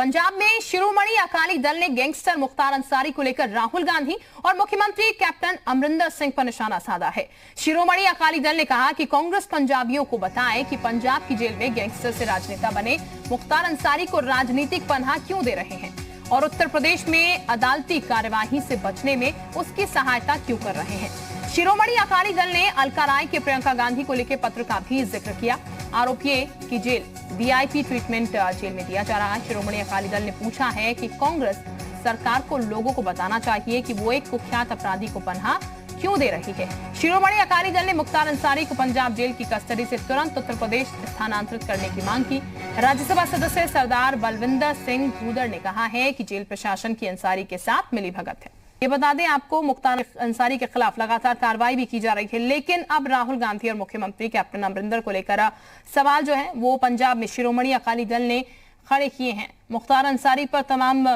पंजाब में शिरोमणि अकाली दल ने गैंगस्टर मुख्तार अंसारी को लेकर राहुल गांधी और मुख्यमंत्री कैप्टन अमरिंदर सिंह पर निशाना साधा है। शिरोमणि अकाली दल ने कहा कि कांग्रेस पंजाबियों को बताए कि पंजाब की जेल में गैंगस्टर से राजनेता बने मुख्तार अंसारी को राजनीतिक पनाह क्यों दे रहे हैं और उत्तर प्रदेश में अदालती कार्यवाही से बचने में उसकी सहायता क्यों कर रहे हैं। शिरोमणि अकाली दल ने अलका राय के प्रियंका गांधी को लेकर पत्र का भी जिक्र किया। आरोप ये कि जेल वीआईपी ट्रीटमेंट जेल में दिया जा रहा है। शिरोमणि अकाली दल ने पूछा है कि कांग्रेस सरकार को लोगों को बताना चाहिए कि वो एक कुख्यात अपराधी को पनाह क्यों दे रही है। शिरोमणि अकाली दल ने मुख्तार अंसारी को पंजाब जेल की कस्टडी से तुरंत उत्तर प्रदेश स्थानांतरित करने की मांग की। राज्यसभा सदस्य सरदार बलविंदर सिंह भूदड़ ने कहा है कि जेल प्रशासन की अंसारी के साथ मिलीभगत है। ये बता दें आपको, मुख्तार अंसारी के खिलाफ लगातार कार्रवाई भी की जा रही है, लेकिन अब राहुल गांधी और मुख्यमंत्री कैप्टन अमरिंदर को लेकर सवाल जो है वो पंजाब में शिरोमणि अकाली दल ने खड़े किए हैं। मुख्तार अंसारी पर तमाम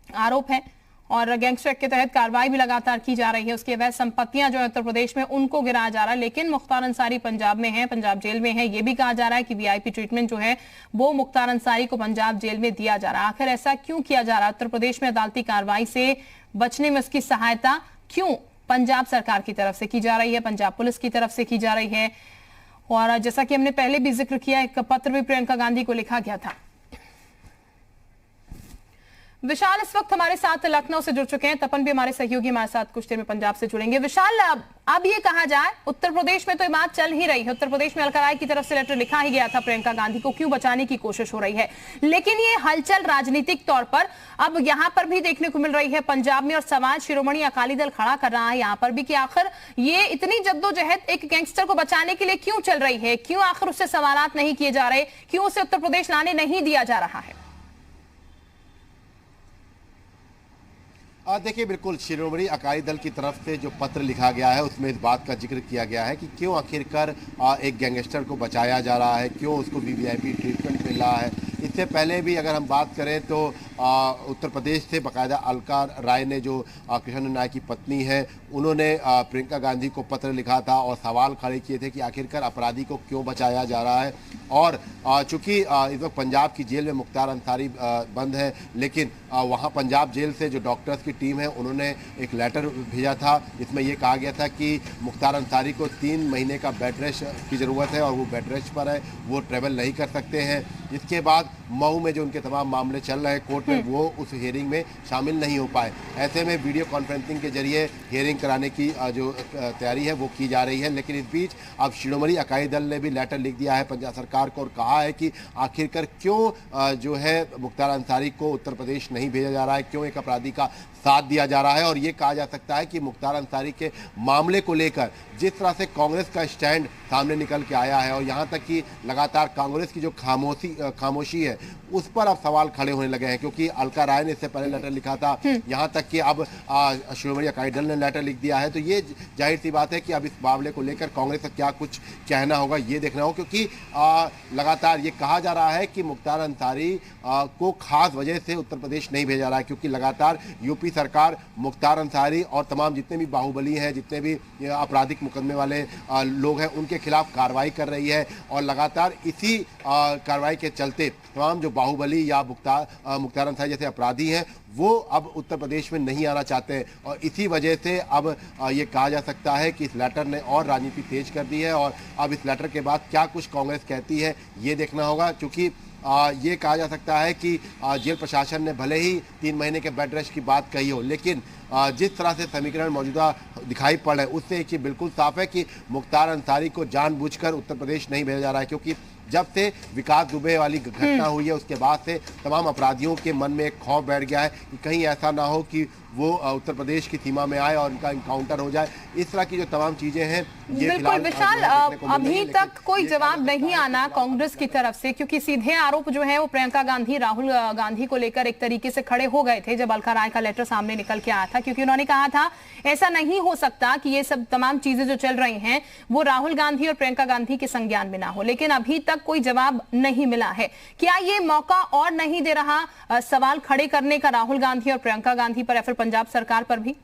आरोप हैं और गैंगस्टर एक्ट के तहत कार्रवाई भी लगातार की जा रही है। उसकी अवैध संपत्तियां जो है उत्तर प्रदेश में उनको गिराया जा रहा है, लेकिन मुख्तार अंसारी पंजाब में है, पंजाब जेल में है। ये भी कहा जा रहा है कि वीआईपी ट्रीटमेंट जो है वो मुख्तार अंसारी को पंजाब जेल में दिया जा रहा है। आखिर ऐसा क्यों किया जा रहा है? उत्तर प्रदेश में अदालती कार्रवाई से बचने में उसकी सहायता क्यों पंजाब सरकार की तरफ से की जा रही है, पंजाब पुलिस की तरफ से की जा रही है? और जैसा कि हमने पहले भी जिक्र किया, एक पत्र भी प्रियंका गांधी को लिखा गया था। विशाल इस वक्त हमारे साथ लखनऊ से जुड़ चुके हैं। तपन भी हमारे सहयोगी हमारे साथ कुछ देर में पंजाब से जुड़ेंगे। विशाल, अब ये कहा जाए उत्तर प्रदेश में तो ये बात चल ही रही है, उत्तर प्रदेश में अलका राय की तरफ से लेटर लिखा ही गया था प्रियंका गांधी को, क्यों बचाने की कोशिश हो रही है, लेकिन ये हलचल राजनीतिक तौर पर अब यहां पर भी देखने को मिल रही है पंजाब में, और सवाल शिरोमणि अकाली दल खड़ा कर रहा है यहां पर भी कि आखिर ये इतनी जद्दोजहद एक गैंगस्टर को बचाने के लिए क्यों चल रही है, क्यों आखिर उससे सवालात नहीं किए जा रहे, क्यों उसे उत्तर प्रदेश लाने नहीं दिया जा रहा है? देखिए, बिल्कुल शिरोमणि अकाली दल की तरफ से जो पत्र लिखा गया है उसमें इस बात का जिक्र किया गया है कि क्यों आखिरकार एक गैंगस्टर को बचाया जा रहा है, क्यों उसको वीवीआईपी ट्रीटमेंट मिल रहा है। इससे पहले भी अगर हम बात करें तो उत्तर प्रदेश से बाकायदा अलका राय ने, जो कृष्ण नायक की पत्नी है, उन्होंने प्रियंका गांधी को पत्र लिखा था और सवाल खड़े किए थे कि आखिरकार अपराधी को क्यों बचाया जा रहा है। और चूंकि इस वक्त पंजाब की जेल में मुख्तार अंसारी बंद है, लेकिन वहाँ पंजाब जेल से जो डॉक्टर्स की टीम है उन्होंने एक लेटर भेजा था जिसमें यह कहा गया था कि मुख्तार अंसारी को 3 महीने का बेड रेस्ट की ज़रूरत है और वो बेड रेस्ट पर है, वो ट्रेवल नहीं कर सकते हैं। इसके बाद मऊ में जो उनके तमाम मामले चल रहे हैं कोर्ट में, वो उस हियरिंग में शामिल नहीं हो पाए। ऐसे में वीडियो कॉन्फ्रेंसिंग के जरिए हियरिंग कराने की जो तैयारी है वो की जा रही है। लेकिन इस बीच अब शिरोमणि अकाली दल ने भी लेटर लिख दिया है पंजाब सरकार को और कहा है कि आखिरकार क्यों जो है मुख्तार अंसारी को उत्तर प्रदेश नहीं भेजा जा रहा है, क्यों एक अपराधी का साथ दिया जा रहा है। और ये कहा जा सकता है कि मुख्तार अंसारी के मामले को लेकर जिस तरह से कांग्रेस का स्टैंड सामने निकल के आया है और यहाँ तक कि लगातार कांग्रेस की जो खामोशी है उस पर अब सवाल खड़े होने लगे हैं, क्योंकि अलका राय ने इससे पहले लेटर लिखा था, यहाँ तक कि अब शिरोमणि अकाली दल ने लेटर लिख दिया है। तो ये जाहिर सी बात है कि अब इस मामले को लेकर कांग्रेस का क्या कुछ कहना होगा ये देखना होगा, क्योंकि लगातार ये कहा जा रहा है कि मुख्तार अंसारी को खास वजह से उत्तर प्रदेश नहीं भेजा रहा है, क्योंकि लगातार यूपी सरकार मुख्तार अंसारी और तमाम जितने भी बाहुबली हैं, जितने भी आपराधिक मुकदमे वाले लोग हैं, उनके खिलाफ कार्रवाई कर रही है। और लगातार इसी कार्रवाई के चलते तमाम जो बाहुबली या मुख्तार अंसारी जैसे अपराधी हैं वो अब उत्तर प्रदेश में नहीं आना चाहते हैं। और इसी वजह से अब ये कहा जा सकता है कि इस लेटर ने और राजनीति तेज कर दी है। और अब इस लेटर के बाद क्या कुछ कांग्रेस कहती है ये देखना होगा, क्योंकि ये कहा जा सकता है कि जेल प्रशासन ने भले ही 3 महीने के बेड रेस्ट की बात कही हो, लेकिन जिस तरह से समीकरण मौजूदा दिखाई पड़ रहे हैं उससे एक चीज़ बिल्कुल साफ है कि मुख्तार अंसारी को जानबूझकर उत्तर प्रदेश नहीं भेजा जा रहा है, क्योंकि जब से विकास दुबे वाली घटना हुई है उसके बाद से तमाम अपराधियों के मन में एक खौफ बैठ गया है कि कहीं ऐसा ना हो कि वो उत्तर प्रदेश की सीमा में आए और उनका इनकाउंटर हो जाए। इस तरह की जो तमाम चीजें हैं ये बिल्कुल विशाल, अभी तक कोई जवाब नहीं आना कांग्रेस की तरफ से, क्योंकि सीधे आरोप जो है वो प्रियंका गांधी राहुल गांधी को लेकर एक तरीके से खड़े हो गए थे जब अलका राय का लेटर सामने निकल के आया था, क्योंकि उन्होंने कहा था ऐसा नहीं हो सकता कि ये सब तमाम चीजें जो चल रही हैं वो राहुल गांधी और प्रियंका गांधी के संज्ञान में ना हो, लेकिन अभी तक कोई जवाब नहीं मिला है। क्या ये मौका और नहीं दे रहा सवाल खड़े करने का राहुल गांधी और प्रियंका गांधी पर या फिर पंजाब सरकार पर भी?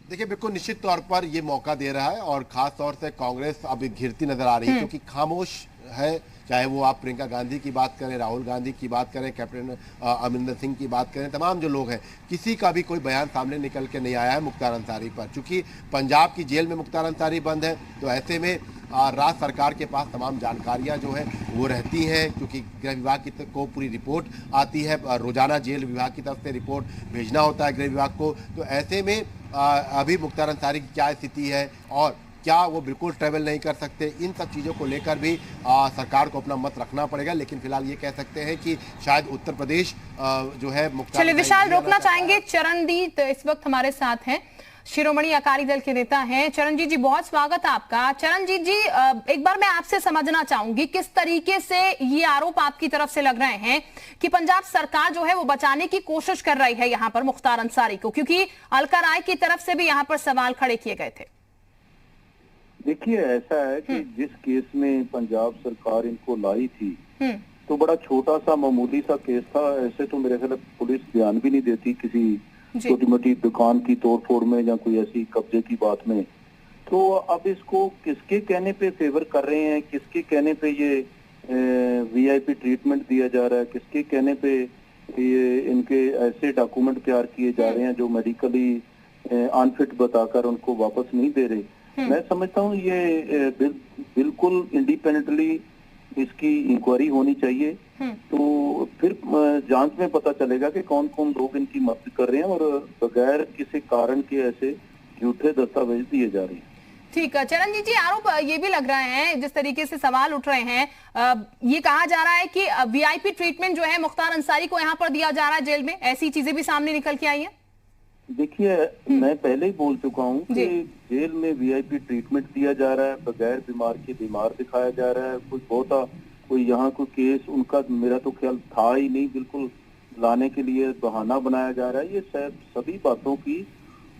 देखिए, बिल्कुल निश्चित तौर पर यह मौका दे रहा है और खास तौर से कांग्रेस अब घिरती नजर आ रही है, क्योंकि खामोश है चाहे वो आप प्रियंका गांधी की बात करें, राहुल गांधी की बात करें, कैप्टन अमरिंदर सिंह की बात करें, तमाम जो लोग हैं, किसी का भी कोई बयान सामने निकल के नहीं आया है मुख्तार अंसारी पर। चूंकि पंजाब की जेल में मुख्तार अंसारी बंद है, तो ऐसे में राज्य सरकार के पास तमाम जानकारियां जो है वो रहती हैं, क्योंकि गृह विभाग को पूरी रिपोर्ट आती है, रोजाना जेल विभाग की तरफ से रिपोर्ट भेजना होता है गृह विभाग को। तो ऐसे में अभी मुख्तार अंसारी की क्या स्थिति है और क्या वो बिल्कुल ट्रैवल नहीं कर सकते, इन सब चीज़ों को लेकर भी सरकार को अपना मत रखना पड़ेगा। लेकिन फिलहाल ये कह सकते हैं कि शायद उत्तर प्रदेश जो है मुख्तार। चलिए विशाल, रोकना चाहेंगे चरणजीत इस वक्त हमारे साथ हैं, शिरोमणि अकाली दल के नेता हैं। चरणजीत जी, बहुत स्वागत है आपका। चरणजीत जी, एक बार मैं आपसे समझना चाहूंगी, किस तरीके से ये आरोप आपकी तरफ से लग रहे हैं कि पंजाब सरकार जो है वो बचाने की कोशिश कर रही है यहाँ पर मुख्तार अंसारी को, क्योंकि अलका राय की तरफ से भी यहाँ पर सवाल खड़े किए गए थे। देखिए, ऐसा है कि जिस केस में पंजाब सरकार इनको लाई थी तो बड़ा छोटा सा मामूली सा केस था। ऐसे तो मेरे ख्याल पुलिस ध्यान भी नहीं देती किसी छोटी मोटी दुकान की तोड़फोड़ में या कोई ऐसी कब्जे की बात में। तो अब इसको किसके कहने पे फेवर कर रहे हैं, किसके कहने पे ये वीआईपी ट्रीटमेंट दिया जा रहा है, किसके कहने पे ये इनके ऐसे डॉक्यूमेंट तैयार किए जा रहे हैं जो मेडिकली अनफिट बताकर उनको वापस नहीं दे रहे। मैं समझता हूँ ये बिल्कुल इंडिपेंडेंटली इसकी इंक्वायरी होनी चाहिए, तो फिर जांच में पता चलेगा कि कौन कौन लोग इनकी मदद कर रहे हैं और बगैर किसी कारण के ऐसे झूठे दस्तावेज दिए जा रहे हैं। ठीक है चरणजीत जी, आरोप ये भी लग रहे हैं, जिस तरीके से सवाल उठ रहे हैं, ये कहा जा रहा है कि वीआईपी ट्रीटमेंट जो है मुख्तार अंसारी को यहाँ पर दिया जा रहा है जेल में, ऐसी चीजें भी सामने निकल के आई हैं। देखिए, मैं पहले ही बोल चुका हूँ कि जेल में वीआईपी ट्रीटमेंट दिया जा रहा है, बगैर बीमार के बीमार दिखाया जा रहा है। कोई यहाँ कोई केस उनका मेरा तो ख्याल था ही नहीं, बिल्कुल लाने के लिए बहाना बनाया जा रहा है। ये सभी बातों की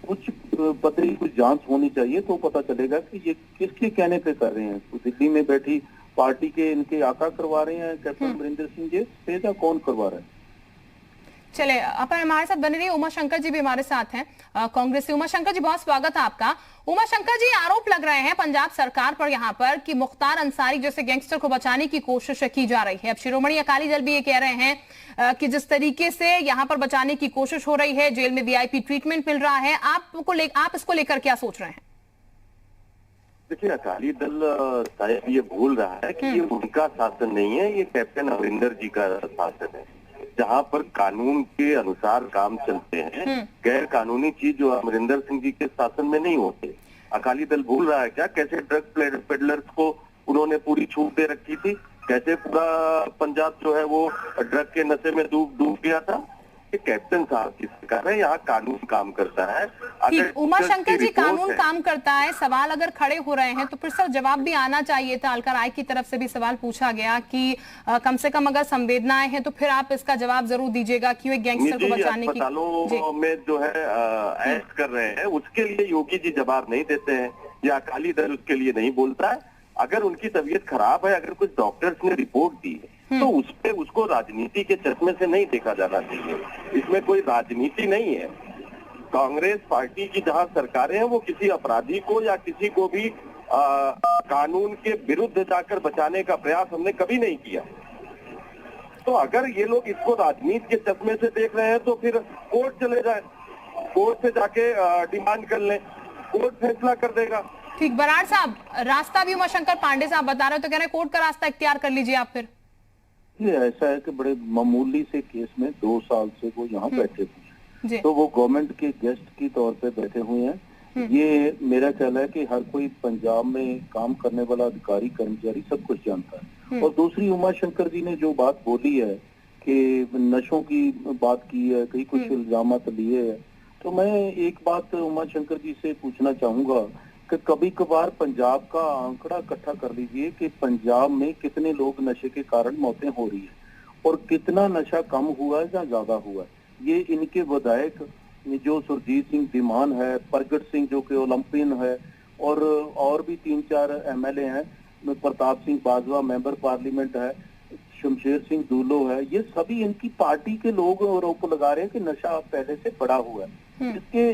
कुछ पता कुछ जांच होनी चाहिए, तो पता चलेगा कि ये किसके कहने पे कर रहे हैं। तो दिल्ली में बैठी पार्टी के इनके आका करवा रहे हैं कैप्टन अमरिंदर सिंह जी से, या कौन करवा रहा है? चले अपन हमारे साथ बने रही, उमा शंकर जी भी हमारे साथ हैं कांग्रेस से। उमा शंकर जी, बहुत स्वागत है आपका। उमा शंकर जी, आरोप लग रहे हैं पंजाब सरकार पर यहाँ पर कि मुख्तार अंसारी जैसे गैंगस्टर को बचाने की कोशिश की जा रही है। अब शिरोमणि अकाली दल भी ये कह रहे हैं कि जिस तरीके से यहाँ पर बचाने की कोशिश हो रही है, जेल में वीआईपी ट्रीटमेंट मिल रहा है, आप इसको लेकर क्या सोच रहे हैं? देखिए, अकाली दल शायद ये भूल रहा है कि ये उनका शासन नहीं है, ये कैप्टन अमरिंदर जी का शासन है, जहाँ पर कानून के अनुसार काम चलते हैं। गैर कानूनी चीज जो अमरिंदर सिंह जी के शासन में नहीं होते। अकाली दल भूल रहा है क्या कैसे ड्रग पेडलर्स को उन्होंने पूरी छूट दे रखी थी, कैसे पूरा पंजाब जो है वो ड्रग के नशे में डूब गया था। कैप्टन साहब की सरकार है, यहाँ कानून काम करता है। अगर उमा शंकर जी, कानून काम करता है, सवाल अगर खड़े हो रहे हैं तो फिर सर जवाब भी आना चाहिए था। अलका राय की तरफ से भी सवाल पूछा गया कि कम से कम अगर संवेदनाएं हैं तो फिर आप इसका जवाब जरूर दीजिएगा कि एक गैंगस्टर को बचाने की अस्पतालों में जो है ऐश कर रहे हैं, उसके लिए योगी जी जवाब नहीं देते हैं या अकाली दल उसके लिए नहीं बोलता है। अगर उनकी तबीयत खराब है, अगर कुछ डॉक्टर्स ने रिपोर्ट दी है तो उसको राजनीति के चश्मे से नहीं देखा जाना चाहिए। इसमें कोई राजनीति नहीं है। कांग्रेस पार्टी की जहां सरकारें हैं वो किसी अपराधी को या किसी को भी कानून के विरुद्ध जाकर बचाने का प्रयास हमने कभी नहीं किया। तो अगर ये लोग इसको राजनीति के चश्मे से देख रहे हैं तो फिर कोर्ट चले जाए, कोर्ट से जाके डिमांड कर लें, कोर्ट फैसला कर देगा। ठीक, बराड़ साहब, रास्ता भी उमाशंकर पांडे साहब बता रहे हो, तो कह रहे हैं कोर्ट का रास्ता इख्तियार कर लीजिए आप। फिर ये ऐसा है कि बड़े मामूली से केस में 2 साल से वो यहाँ बैठे हुए हैं, तो वो गवर्नमेंट के गेस्ट की तौर पे बैठे हुए हैं। ये मेरा ख्याल है कि हर कोई पंजाब में काम करने वाला अधिकारी कर्मचारी सब कुछ जानता है। और दूसरी, उमा शंकर जी ने जो बात बोली है कि नशों की बात की है, कहीं कुछ इल्जामात लिए है, तो मैं एक बात उमा शंकर जी से पूछना चाहूंगा कि कभी कभार पंजाब का आंकड़ा इकट्ठा कर लीजिए कि पंजाब में कितने लोग नशे के कारण मौतें हो रही है और कितना नशा कम हुआ है या ज्यादा हुआ है। ये इनके विधायक जो सुरजीत सिंह धीमान है, प्रगट सिंह जो कि ओलंपियन है, और भी 3-4 एमएलए हैं, प्रताप सिंह बाजवा मेंबर पार्लियामेंट है, शमशेर सिंह दूलो है, ये सभी इनकी पार्टी के लोग आरोप लगा रहे हैं कि नशा पहले से बढ़ा हुआ है।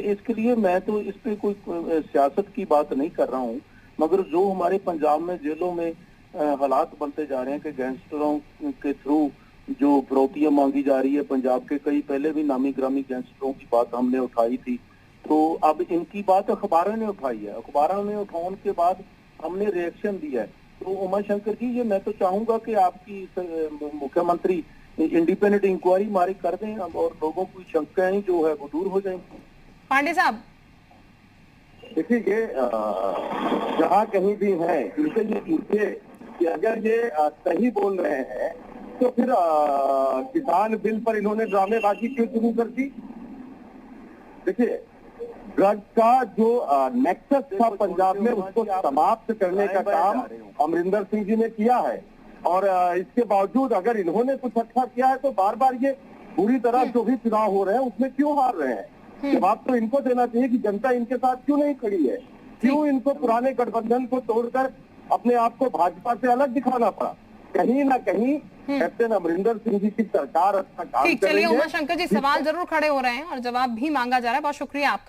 इसके लिए मैं तो इस पे कोई सियासत की बात नहीं कर रहा हूँ, मगर जो हमारे पंजाब में जेलों में हालात बनते जा रहे हैं कि गैंगस्टरों के थ्रू जो फिरौतियां मांगी जा रही है। पंजाब के कई पहले भी नामी ग्रामी गैंगस्टरों की बात हमने उठाई थी, तो अब इनकी बात अखबारों ने उठाई है। अखबारों ने उठाने के बाद हमने रिएक्शन दिया है। तो उमा शंकर जी, ये मैं तो चाहूंगा कि आपकी मुख्यमंत्री इंडिपेंडेंट इंक्वायरी मारी कर दें और लोगों की शंकाएं जो है वो दूर हो जाएंगी। पांडे साहब, देखिए, ये जहाँ कहीं भी है इनसे ये पूछे कि अगर ये सही बोल रहे हैं तो फिर किसान बिल पर इन्होंने ड्रामेबाजी क्यों शुरू कर दी। देखिए, ड्रग का जो नेक्सस था पंजाब में, उसको समाप्त करने का काम अमरिंदर सिंह जी ने किया है। और इसके बावजूद अगर इन्होंने कुछ अच्छा किया है तो बार बार ये पूरी तरह जो भी चुनाव हो रहे हैं उसमें क्यों हार रहे हैं। जवाब तो इनको देना चाहिए कि जनता इनके साथ क्यों नहीं खड़ी है, क्यों इनको पुराने गठबंधन को तोड़कर अपने आप को भाजपा से अलग दिखाना पड़ा। कहीं ना कहीं कैप्टन अमरिंदर सिंह जी की सरकार अच्छा काम कर रही है। चलिए उमा शंकर जी, सवाल जरूर खड़े हो रहे हैं और जवाब भी मांगा जा रहा है। बहुत शुक्रिया आपका।